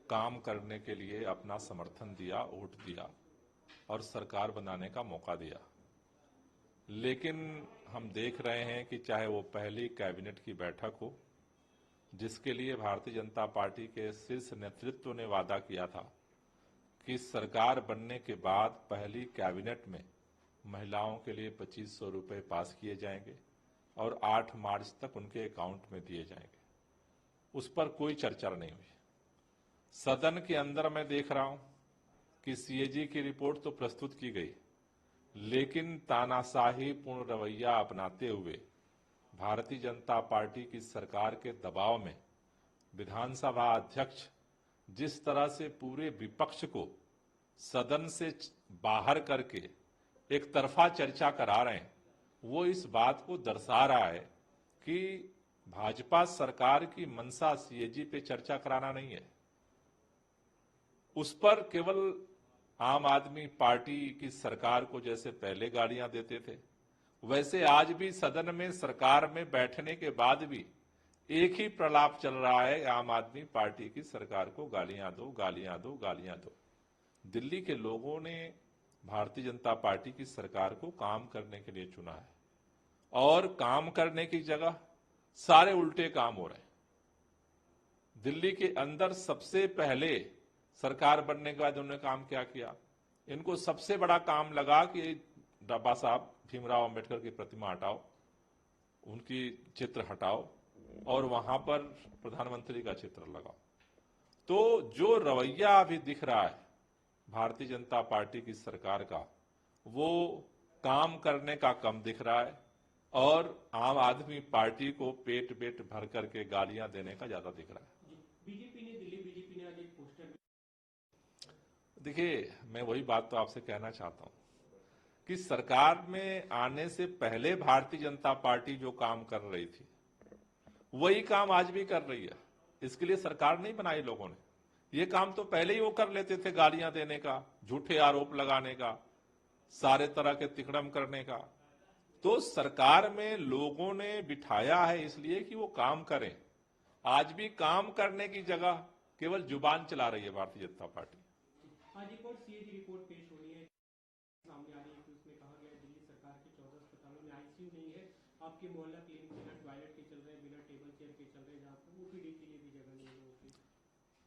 काम करने के लिए अपना समर्थन दिया, वोट दिया और सरकार बनाने का मौका दिया। लेकिन हम देख रहे हैं कि चाहे वो पहली कैबिनेट की बैठक हो, जिसके लिए भारतीय जनता पार्टी के शीर्ष नेतृत्व ने वादा किया था कि सरकार बनने के बाद पहली कैबिनेट में महिलाओं के लिए 2500 रुपये पास किए जाएंगे और 8 मार्च तक उनके अकाउंट में दिए जाएंगे, उस पर कोई चर्चा नहीं हुई। सदन के अंदर मैं देख रहा हूं कि सीएजी की रिपोर्ट तो प्रस्तुत की गई, लेकिन तानाशाही पूर्ण रवैया अपनाते हुए भारतीय जनता पार्टी की सरकार के दबाव में विधानसभा अध्यक्ष जिस तरह से पूरे विपक्ष को सदन से बाहर करके एक तरफा चर्चा करा रहे हैं, वो इस बात को दर्शा रहा है कि भाजपा सरकार की मंशा सीएजी पे चर्चा कराना नहीं है। उस पर केवल आम आदमी पार्टी की सरकार को जैसे पहले गालियां देते थे, वैसे आज भी सदन में सरकार में बैठने के बाद भी एक ही प्रलाप चल रहा है, आम आदमी पार्टी की सरकार को गालियां दो, गालियां दो, गालियां दो। दिल्ली के लोगों ने भारतीय जनता पार्टी की सरकार को काम करने के लिए चुना है और काम करने की जगह सारे उल्टे काम हो रहे हैं। दिल्ली के अंदर सबसे पहले सरकार बनने के बाद उन्होंने काम क्या किया? इनको सबसे बड़ा काम लगा कि बाबा साहब भीमराव अंबेडकर की प्रतिमा हटाओ, उनकी चित्र हटाओ और वहां पर प्रधानमंत्री का चित्र लगाओ। तो जो रवैया अभी दिख रहा है भारतीय जनता पार्टी की सरकार का, वो काम करने का कम दिख रहा है और आम आदमी पार्टी को पेट पेट भर करके गालियां देने का ज्यादा दिख रहा है। दिल्ली बीजेपी ने आज एक पोस्टर, देखिए, मैं वही बात तो आपसे कहना चाहता हूं कि सरकार में आने से पहले भारतीय जनता पार्टी जो काम कर रही थी वही काम आज भी कर रही है। इसके लिए सरकार नहीं बनाई लोगों ने, ये काम तो पहले ही वो कर लेते थे, गालियां देने का, झूठे आरोप लगाने का, सारे तरह के तिकड़म करने का। तो सरकार में लोगों ने बिठाया है इसलिए कि वो काम करें। आज भी काम करने की जगह केवल जुबान चला रही है भारतीय जनता पार्टी। आज एक और सीएजी रिपोर्ट पेश हो रही है, सामने आ रही है कि उसमें कहा गया है दिल्ली सरकार के 14 अस्पतालों में आईसीयू नहीं है। आपके मोहल्ला क्लिनिक बिना टॉयलेट के चल रहे हैं, बिना टेबल चेयर के चल रहे हैं, जहाँ पर ओपीडी के लिए भी जगह नहीं है।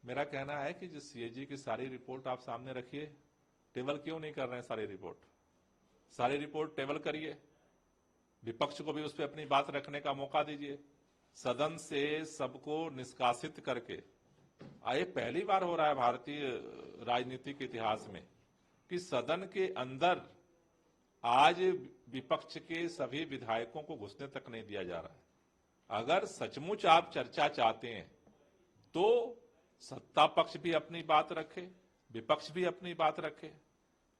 मेरा कहना है कि जो सीएजी की सारी रिपोर्ट आप सामने रखिए, टेबल क्यों नहीं कर रहे हैं? सारी रिपोर्ट टेबल करिए, विपक्ष को भी उस पर अपनी बात रखने का मौका दीजिए, सदन से सबको निष्कासित करके। ये पहली बार हो रहा है भारतीय राजनीति के इतिहास में कि सदन के अंदर आज विपक्ष के सभी विधायकों को घुसने तक नहीं दिया जा रहा है। अगर सचमुच आप चर्चा चाहते हैं तो सत्ता पक्ष भी अपनी बात रखे, विपक्ष भी अपनी बात रखे।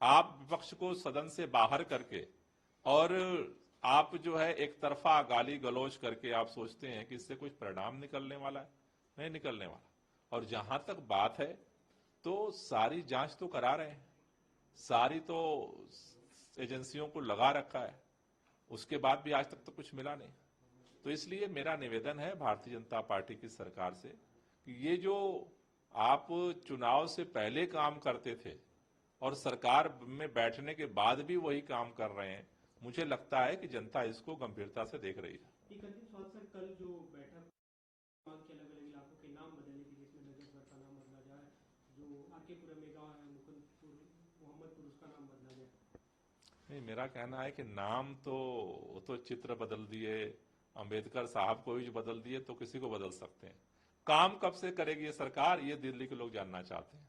आप विपक्ष को सदन से बाहर करके और आप जो है एक तरफा गाली गलौज करके आप सोचते हैं कि इससे कुछ परिणाम निकलने वाला है, नहीं निकलने वाला। और जहां तक बात है तो सारी जांच तो करा रहे हैं, सारी तो एजेंसियों को लगा रखा है, उसके बाद भी आज तक तो कुछ मिला नहीं। तो इसलिए मेरा निवेदन है भारतीय जनता पार्टी की सरकार से कि ये जो आप चुनाव से पहले काम करते थे और सरकार में बैठने के बाद भी वही काम कर रहे हैं, मुझे लगता है कि जनता इसको गंभीरता से देख रही है। एक अंतिम सवाल सर, कल जो बैठक मांग के अलग अलग इलाकों के नाम बदलने की, जिसमें नजफगढ़ का नाम बदला जाए, जो आरकेपुरा में गाँव है मुकुंदपुर मोहम्मदपुर, उसका नाम बदला जाए। नहीं, मेरा कहना है कि नाम तो चित्र बदल दिए, अंबेडकर साहब को भी बदल दिए, तो किसी को बदल सकते हैं। काम कब से करेगी ये सरकार, ये दिल्ली के लोग जानना चाहते हैं।